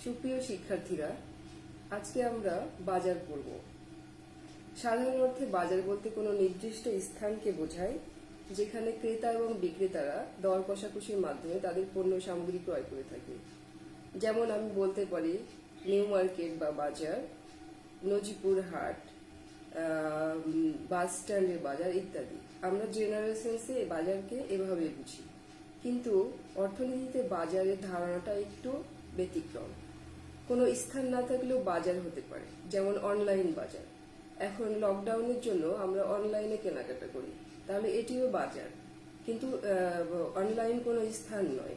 সুপ্রিয় শিক্ষার্থীরা, আজকে আমরা বাজার পড়ব। সাধারণ অর্থে বাজার বলতে কোনো নির্দিষ্ট স্থানকে বোঝায় যেখানে ক্রেতা এবং বিক্রেতারা দর কষাকষির মাধ্যমে তাদের পণ্য সামগ্রী ক্রয় করে থাকে। যেমন আমি বলতে পারি নিউ মার্কেট বা বাজার, নজিপুর হাট, বাস স্ট্যান্ডের বাজার ইত্যাদি। আমরা জেনারেল সেন্সে বাজারকে এভাবে বুঝি, কিন্তু অর্থনীতিতে বাজারের ধারণাটা একটু ব্যতিক্রম। কোনো স্থান না থাকলেও বাজার হতে পারে, যেমন অনলাইন বাজার। এখন লকডাউনের জন্য আমরা অনলাইনে কেনাকাটা করি, তাহলে এটিও বাজার, কিন্তু অনলাইন কোনো স্থান নয়।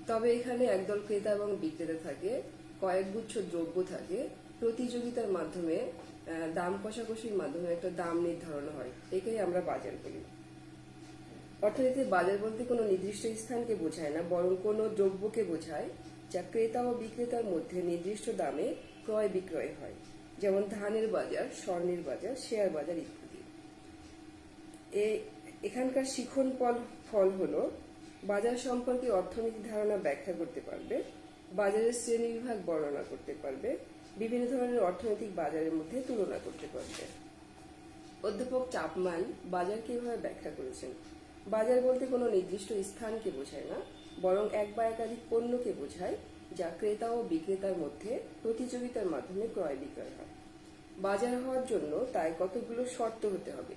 তবে এখানে একদল ক্রেতা এবং বিক্রেতা থাকে, কয়েকগুচ্ছ দ্রব্য থাকে, প্রতিযোগিতার মাধ্যমে দাম কষাকষির মাধ্যমে একটা দাম নির্ধারণ হয়, একেই আমরা বাজার বলি। অর্থনীতিতে বাজার বলতে কোনো নির্দিষ্ট স্থানকে বোঝায় না, বরং কোনো দ্রব্যকে বোঝায় যা ক্রেতা ও বিক্রেতার মধ্যে নির্দিষ্ট দামে ক্রয় বিক্রয় হয়, যেমন ধানের বাজার, স্বর্ণের বাজার, শেয়ার বাজার ইত্যাদি। এখানকার শিখন ফল হলো বাজার সম্পর্কে অর্থনীতি ধারণা ব্যাখ্যা করতে পারবে, বাজারের শ্রেণীবিভাগ বর্ণনা করতে পারবে, বিভিন্ন ধরনের অর্থনৈতিক বাজারের মধ্যে তুলনা করতে পারবে। অধ্যাপক চাপমান বাজারকে এভাবে ব্যাখ্যা করেছেন, বাজার বলতে কোনো নির্দিষ্ট স্থানকে বোঝায় না, বরং এক বা একাধিক পণ্যকে বোঝায় যা ক্রেতা ও বিক্রেতার মধ্যে প্রতিযোগিতার মাধ্যমে ক্রয় বিক্রয় হয়। বাজার হওয়ার জন্য তাই কতগুলো শর্ত হতে হবে: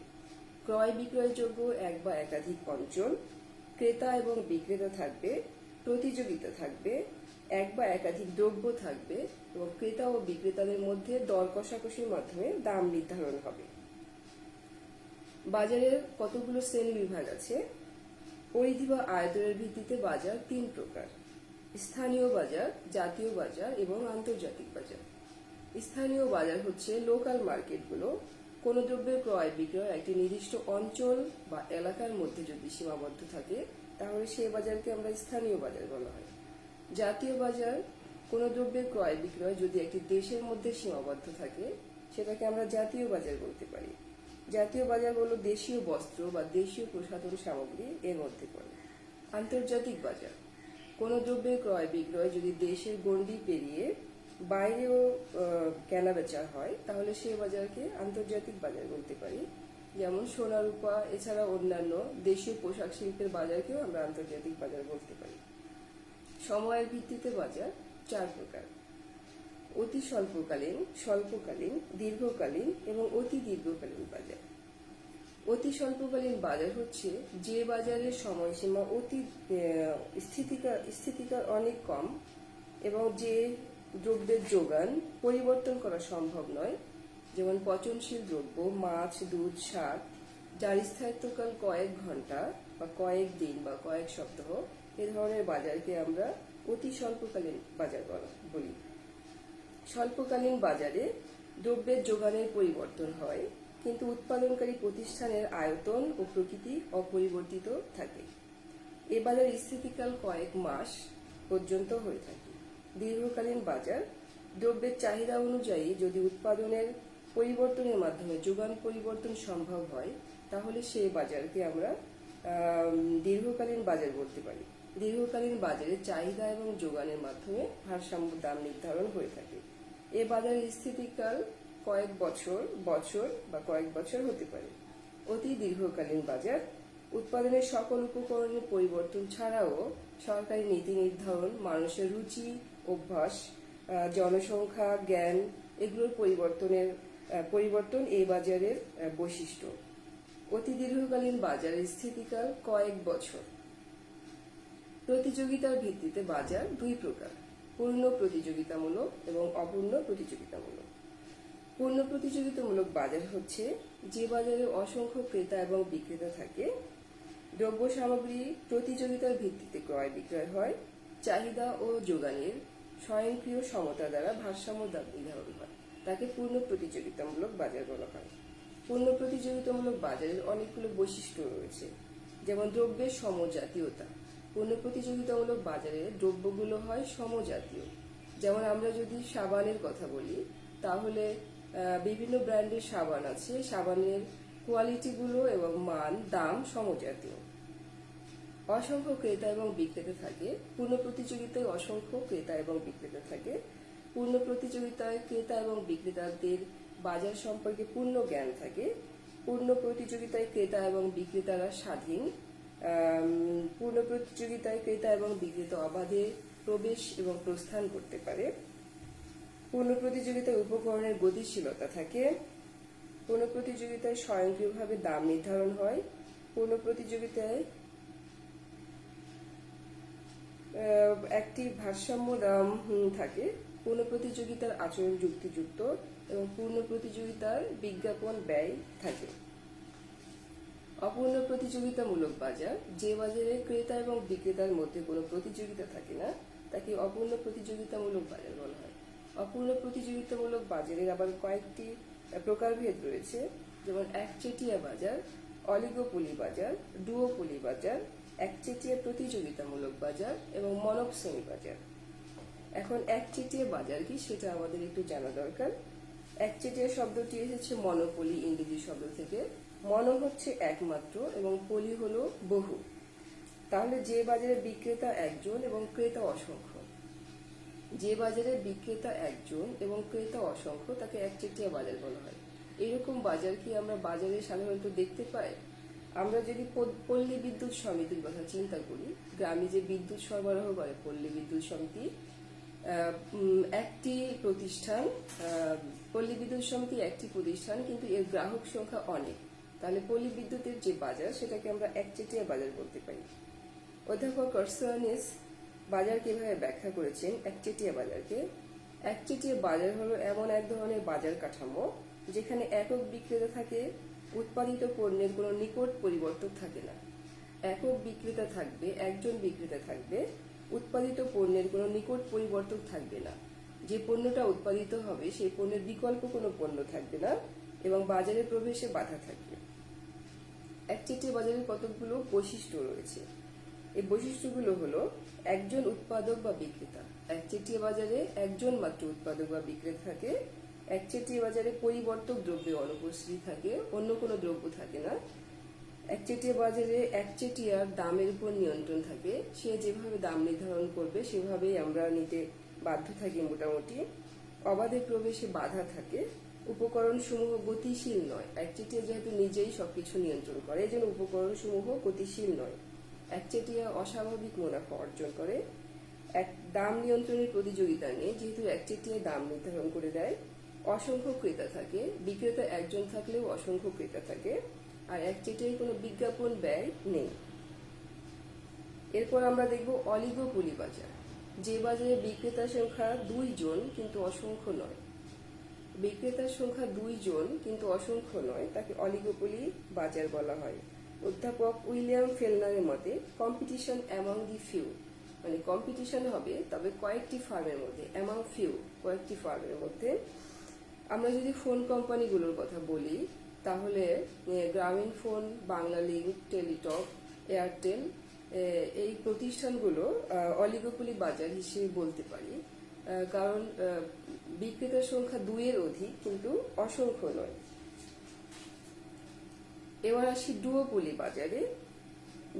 ক্রয় বিক্রয়যোগ্য এক বা একাধিক অঞ্চল, ক্রেতা এবং বিক্রেতা থাকবে, প্রতিযোগিতা থাকবে, এক বা একাধিক দ্রব্য থাকবে এবং ক্রেতা ও বিক্রেতাদের মধ্যে দর কষাকষির মাধ্যমে দাম নির্ধারণ হবে। বাজারের কতগুলো শ্রেণী বিভাগ আছে? পরিধি বা আয়তনের ভিত্তিতে বাজার তিন প্রকার: স্থানীয় বাজার, জাতীয় বাজার এবং আন্তর্জাতিক বাজার। স্থানীয় বাজার হচ্ছে লোকাল মার্কেটগুলো। কোনো দ্রব্যের ক্রয় বিক্রয় একটি নির্দিষ্ট অঞ্চল বা এলাকার মধ্যে যদি সীমাবদ্ধ থাকে, তাহলে সেই বাজারকে আমরা স্থানীয় বাজার বলা হয়। জাতীয় বাজার কোনো দ্রব্যের ক্রয় বিক্রয় যদি একটি দেশের মধ্যে সীমাবদ্ধ থাকে, সেটাকে আমরা জাতীয় বাজার বলতে পারি। জাতীয় বাজার হলো দেশীয় বস্ত্র বা দেশীয় প্রসাধন সামগ্রী এর মধ্যে পড়ে। আন্তর্জাতিক বাজার কোনো দ্রব্যের ক্রয় বিক্রয় যদি দেশের গণ্ডি পেরিয়ে বাইরেও কেনা বেচা হয়, তাহলে সেই বাজারকে আন্তর্জাতিক বাজার বলতে পারি। যেমন সোনা রূপা এছাড়া অন্যান্য দেশীয় পোশাক শিল্পের বাজারকেও আমরা আন্তর্জাতিক বাজার বলতে পারি। সময়ের ভিত্তিতে বাজার চার প্রকার: অতি স্বল্পকালীন, স্বল্পকালীন, দীর্ঘকালীন এবং অতি দীর্ঘকালীন বাজার। অতি স্বল্পকালীন বাজার হচ্ছে যে বাজারের সময়সীমা অতি স্থিতিকাল অনেক কম এবং যে দ্রব্যের যোগান পরিবর্তন করা সম্ভব নয়, যেমন পচনশীল দ্রব্য, মাছ, দুধ, শাক, যার স্থায়িত্বকাল কয়েক ঘন্টা বা কয়েক দিন বা কয়েক সপ্তাহ, এ ধরনের বাজারকে আমরা অতি স্বল্পকালীন বাজার বলি। স্বল্পকালীন বাজারে দ্রব্যের যোগানের পরিবর্তন হয়, কিন্তু উৎপাদনকারী প্রতিষ্ঠানের আয়তন ও প্রকৃতি অপরিবর্তিত থাকে। এ বাজার স্থিতিকাল কয়েক মাস পর্যন্ত হয়ে থাকে। দীর্ঘকালীন বাজার দ্রব্যের চাহিদা অনুযায়ী যদি উৎপাদনের পরিবর্তনের মাধ্যমে যোগান পরিবর্তন সম্ভব হয়, তাহলে সেই বাজারকে আমরা দীর্ঘকালীন বাজার বলতে পারি। দীর্ঘকালীন বাজারে চাহিদা এবং যোগানের মাধ্যমে ভারসাম্য দাম নির্ধারণ হয়ে থাকে। এ বাজারের স্থিতিকাল কয়েক বছর বা কয়েক বছর হতে পারে। অতি দীর্ঘকালীন বাজার উৎপাদনের সকল উপকরণের পরিবর্তন ছাড়াও সরকারি নীতি নির্ধারণ, মানুষের রুচি, অভ্যাস, জনসংখ্যা, জ্ঞান এগুলোর পরিবর্তন এই বাজারের বৈশিষ্ট্য। অতি দীর্ঘকালীন বাজারের স্থিতিকাল কয়েক বছর। প্রতিযোগিতার ভিত্তিতে বাজার দুই প্রকার: পূর্ণ প্রতিযোগিতামূলক এবং অপূর্ণ প্রতিযোগিতামূলক। পূর্ণ প্রতিযোগিতামূলক বাজার হচ্ছে যে বাজারে অসংখ্য ক্রেতা এবং বিক্রেতা থাকে, দ্রব্য সামগ্রী প্রতিযোগিতার ভিত্তিতে ক্রয় বিক্রয় হয়, চাহিদা ও যোগানের স্বয়ংক্রিয় সমতা দ্বারা ভারসাম্য দাম নির্ধারণ হয়, তাকে পূর্ণ প্রতিযোগিতামূলক বাজার বলা হয়। পূর্ণ প্রতিযোগিতামূলক বাজারের অনেকগুলো বৈশিষ্ট্য রয়েছে, যেমন দ্রব্যের সমজাতীয়তা। পূর্ণ প্রতিযোগিতামূলক বাজারে দ্রব্যগুলো হয় সমজাতীয়। যেমন আমরা যদি সাবানের কথা বলি, তাহলে বিভিন্ন ব্র্যান্ডের সাবান আছে, সাবানের কোয়ালিটিগুলো এবং মান, দাম সমজাতীয়। অসংখ্য ক্রেতা এবং বিক্রেতা থাকে। পূর্ণ প্রতিযোগিতায় অসংখ্য ক্রেতা এবং বিক্রেতা থাকে। পূর্ণ প্রতিযোগিতায় ক্রেতা এবং বিক্রেতাদের বাজার সম্পর্কে পূর্ণ জ্ঞান থাকে। পূর্ণ প্রতিযোগিতায় ক্রেতা এবং বিক্রেতারা স্বাধীন। পূর্ণ প্রতিযোগিতায় ক্রেতা এবং বিক্রেতা অবাধে প্রবেশ এবং প্রস্থান করতে পারে। পূর্ণ প্রতিযোগিতায় উপকরণের গতিশীলতা থাকে। পূর্ণ প্রতিযোগিতায় স্বয়ংক্রিয়ভাবে দাম নির্ধারণ হয়। পূর্ণ প্রতিযোগিতায় একটি ভারসাম্য দাম থাকে। পূর্ণ প্রতিযোগিতার আচরণ যুক্তিযুক্ত এবং পূর্ণ প্রতিযোগিতার বিজ্ঞাপন ব্যয় থাকে। অপূর্ণ প্রতিযোগিতামূলক বাজার, যে বাজারে ক্রেতা এবং বিক্রেতার মধ্যে কোনো প্রতিযোগিতা থাকে না, তাকে অপূর্ণ প্রতিযোগিতামূলক বাজার বলা হয়। অপূর্ণ প্রতিযোগিতামূলক বাজারের আবার কয়েকটি প্রকারভেদ রয়েছে, যেমন একচেটিয়া বাজার, অলিগোপলি বাজার, ডুওপলি বাজার, একচেটিয়া প্রতিযোগিতামূলক বাজার এবং মনোপসোনি বাজার। এখন একচেটিয়া বাজার কি সেটা আমাদের একটু জানা দরকার। একচেটিয়া শব্দটি এসেছে মনোপলি ইংরেজি শব্দ থেকে। মনো হচ্ছে একমাত্র এবং পলি হলো বহু। তাহলে যে বাজারে বিক্রেতা একজন এবং ক্রেতা অসংখ্য, যে বাজারে বিক্রেতা একজন এবং ক্রেতা অসংখ্য তাকে একচেটিয়া বাজার বলা হয়। এরকম বাজার কি আমরা বাজারে সাধারণত দেখতে পাই? আমরা যদি পল্লী বিদ্যুৎ সমিতির কথা চিন্তা করি, গ্রামে যে বিদ্যুৎ সরবরাহ করে পল্লী বিদ্যুৎ সমিতি, একটি প্রতিষ্ঠান, পল্লী বিদ্যুৎ সমিতি একটি প্রতিষ্ঠান, কিন্তু এর গ্রাহক সংখ্যা অনেক। তাহলে পল্লী বিদ্যুতের যে বাজার সেটাকে আমরা একচেটিয়া বাজার বলতে পারি। অধ্যাপক কার্সোয়ানিস বাজার কিভাবে ব্যাখ্যা করেছেন একচেটিয়া বাজারকে? একচেটিয়া বাজার হলো এমন এক ধরনের বাজার কাঠামো যেখানে একক বিক্রেতা থাকে, উৎপাদিত পণ্যের কোনো নিকট পরিবর্তন থাকে না। একক বিক্রেতা থাকবে, একজন বিক্রেতা থাকবে, উৎপাদিত পণ্যের কোনো নিকট পরিবর্তন থাকবে না। যে পণ্যটা উৎপাদিত হবে সেই পণ্যের বিকল্প কোনো পণ্য থাকবে না এবং বাজারে প্রবেশে বাধা থাকবে। একচেটিয়া বাজারের কতগুলো বৈশিষ্ট্য রয়েছে। এই বৈশিষ্ট্যগুলো হলো: একজন উৎপাদক বা বিক্রেতা। একচেটিয়া বাজারে একজন মাত্র উৎপাদক বা বিক্রেতা থাকে। একচেটিয়া বাজারে পরিবর্তক দ্রব্যের অনুপস্থিতি থাকে, অন্য কোনো দ্রব্য থাকে না। একচেটিয়া বাজারে একচেটিয়ার দামের উপর নিয়ন্ত্রণ থাকে। সে যেভাবে দাম নির্ধারণ করবে সেভাবেই আমরা নিতে বাধ্য থাকি মোটামুটি। অবাধে প্রবেশে বাধা থাকে। উপকরণ সমূহ গতিশীল নয়। একচেটিয়া যেহেতু নিজেই সবকিছু নিয়ন্ত্রণ করে, এই জন্য উপকরণ সমূহ গতিশীল নয়। একচেটিয়া অস্বাভাবিক মুনাফা অর্জন করে। এক দাম নিয়ন্ত্রণের প্রতিযোগিতা নেই, যেহেতু একচেটিয়া দাম নির্ধারণ করে দেয়। অসংখ্য ক্রেতা থাকে। বিক্রেতা একজন থাকলেও অসংখ্য ক্রেতা থাকে। আর একচেটিয়ায় কোনো বিজ্ঞাপন ব্যয় নেই। এরপর আমরা দেখব অলিগোপলি বাজার, যে বাজারে বিক্রেতার সংখ্যা 2 জন কিন্তু অসংখ্য নয়। বিক্রেতার সংখ্যা 2 জন কিন্তু অসংখ্য নয়, তাকে অলিগোপলি বাজার বলা হয়। অধ্যাপক উইলিয়াম ফেলনারের মতে কম্পিটিশন অ্যামং দি ফিউ, মানে কম্পিটিশন হবে তবে কয়েকটি ফার্মের মধ্যে, অ্যামং ফিউ কয়েকটি ফার্মের মধ্যে। আমরা যদি ফোন কোম্পানিগুলোর কথা বলি তাহলে গ্রামীণ ফোন, বাংলালিংক, টেলিটক, এয়ারটেল, এই প্রতিষ্ঠানগুলো অলিগোপলি বাজার হিসেবে বলতে পারি, কারণ বিক্রেতার সংখ্যা 2 এর অধিক কিন্তু অসংখ্য নয়। এবার আসি ডুওপলি বাজারে।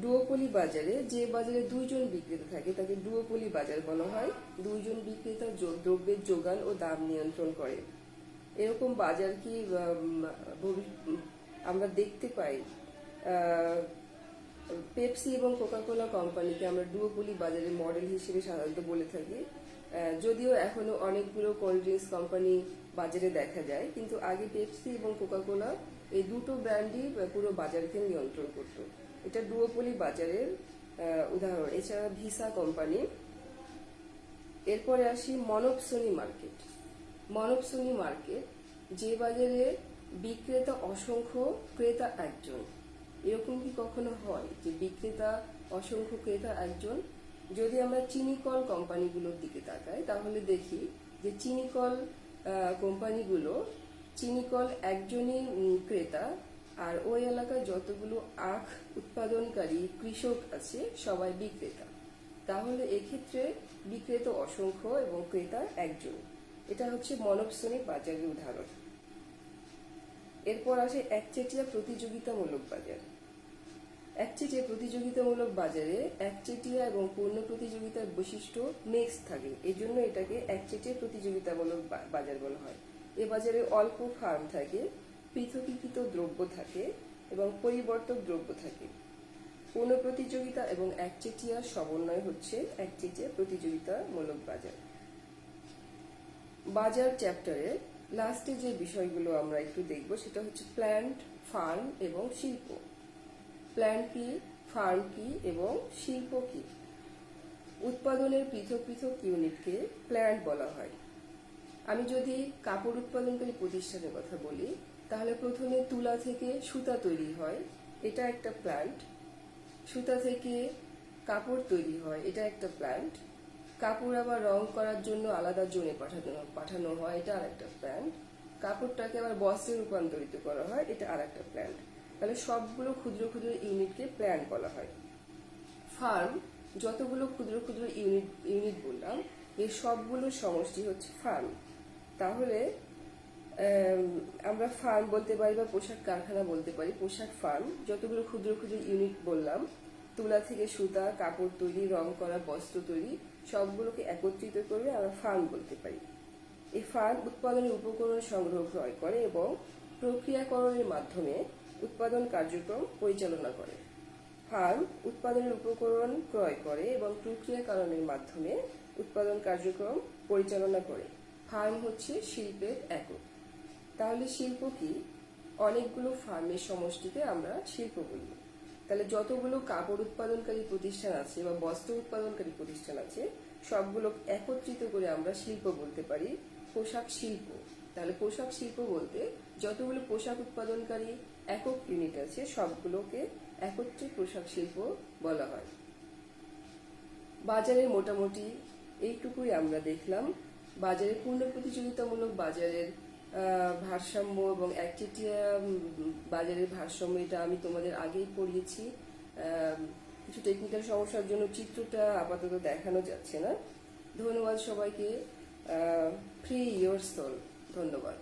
ডুওপলি বাজারে যে বাজারে 2 জন বিক্রেতা থাকে তাকে ডুওপলি বাজার বলা হয়। 2 জন বিক্রেতা দ্রব্যের যোগান ও দাম নিয়ন্ত্রণ করে। এরকম বাজার কি আমরা দেখতে পাই? পেপসি এবং কোকাকোলা কোম্পানিকে আমরা ডুওপলি বাজারের মডেল হিসেবে সাধারণত বলে থাকি। যদিও এখনো অনেকগুলো কোল্ড ড্রিঙ্কস কোম্পানি বাজারে দেখা যায়, কিন্তু আগে পেপসি এবং কোকাকোলা এই দুটো ব্র্যান্ডই পুরো বাজারকে নিয়ন্ত্রণ করত। এটা ডুওপলি বাজারের উদাহরণ। এছাড়া ভিসা কোম্পানি। এরপরে আসি মনোপসোনি মার্কেট। মনোপসোনি মার্কেট, যে বাজারে বিক্রেতা অসংখ্য, ক্রেতা একজন। এরকম কি কখনো হয় যে বিক্রেতা অসংখ্য, ক্রেতা একজন? যদি আমরা চিনিকল কোম্পানিগুলোর দিকে তাকাই তাহলে দেখি যে চিনিকল কোম্পানিগুলো, চিনিকল একজনই ক্রেতা আর ওই এলাকায় যতগুলো আখ উৎপাদনকারী কৃষক আছে সবাই বিক্রেতা। তাহলে এক্ষেত্রে বিক্রেতা অসংখ্য এবং ক্রেতা একজন। এটা হচ্ছে মনোপসোনি বাজারের উদাহরণ। এরপর আসে একচেটিয়া প্রতিযোগিতামূলক বাজার। একচেটিয়া প্রতিযোগিতামূলক বাজারে একচেটিয়া এবং পূর্ণ প্রতিযোগিতার বৈশিষ্ট্য মিক্স থাকে, এই জন্য এটাকে একচেটিয়া প্রতিযোগিতামূলক বাজার বলা হয়। এ বাজারে অল্প ফার্ম থাকে, পৃথকীকৃত দ্রব্য থাকে এবং পরিবর্তক দ্রব্য থাকে। পূর্ণ প্রতিযোগিতা এবং একচেটিয়া সমন্বয় হচ্ছে একচেটিয়া প্রতিযোগিতামূলক বাজার। বাজার চ্যাপ্টারের লাস্টে যে বিষয়গুলো আমরা একটু দেখব সেটা হচ্ছে প্ল্যান্ট, ফার্ম এবং শিল্প। প্ল্যান্ট কি, ফার্ম কি এবং শিল্প কি? উৎপাদনের পৃথক পৃথক ইউনিটকে প্ল্যান্ট বলা হয়। আমি যদি কাপড় উৎপাদনকারী প্রতিষ্ঠানের কথা বলি, তাহলে প্রথমে তুলা থেকে সুতা তৈরি হয়, এটা একটা প্ল্যান্ট। সুতা থেকে কাপড় তৈরি হয়, এটা একটা প্ল্যান্ট। কাপড় আবার রং করার জন্য আলাদা জোনে পাঠানো হয়, এটা আরেকটা প্ল্যান্ট। কাপড়টাকে আবার বস্ত্রে রূপান্তরিত করা হয়, এটা আরেকটা প্ল্যান্ট। তাহলে সবগুলো ক্ষুদ্র ক্ষুদ্র ইউনিটকে প্ল্যান্ট বলা হয়। ফার্ম, যতগুলো ক্ষুদ্র ক্ষুদ্র ইউনিট বললাম, এর সবগুলো সমষ্টি হচ্ছে ফার্ম। তাহলে আমরা ফার্ম বলতে পারি বা পোশাক কারখানা বলতে পারি। পোশাক ফার্ম, যতগুলো ক্ষুদ্র ক্ষুদ্র ইউনিট বললাম, তুলা থেকে সুতা, কাপড় তৈরি, রং করা, বস্ত্র তৈরি, সবগুলোকে একত্রিত করলে আমরা ফার্ম বলতে পারি। এই ফার্ম উৎপাদনের উপকরণ সংগ্রহ, ক্রয় করে এবং প্রক্রিয়াকরণের মাধ্যমে উৎপাদন কার্যক্রম পরিচালনা করে। ফার্ম উৎপাদনের উপকরণ ক্রয় করে এবং প্রক্রিয়াকরণের মাধ্যমে উৎপাদন কার্যক্রম পরিচালনা করে। ফার্ম হচ্ছে শিল্পের একক। তাহলে শিল্প কি? অনেকগুলো ফার্মের সমষ্টিকে আমরা শিল্প বলি। তাহলে যতগুলো কাপড় উৎপাদনকারী প্রতিষ্ঠান আছে বা বস্ত্র উৎপাদনকারী প্রতিষ্ঠান আছে, সবগুলো একত্রিত করে আমরা শিল্প বলতে পারি, পোশাক শিল্প। তাহলে পোশাক শিল্প বলতে যতগুলো পোশাক উৎপাদনকারী একক ইউনিট আছে, সবগুলোকে একত্রে পোশাক শিল্প বলা হয়। বাজারে মোটামুটি এইটুকুই আমরা দেখলাম। বাজারে পূর্ণ প্রতিযোগিতামূলক বাজারের ভারসাম্য এবং একচেটিয়া বাজারের ভারসাম্য, এটা আমি তোমাদের আগেই পড়িয়েছি। কিছু টেকনিক্যাল সমস্যার জন্য চিত্রটা আপাতত দেখানো যাচ্ছে না। ধন্যবাদ সবাইকে। Free your soul. ধন্যবাদ।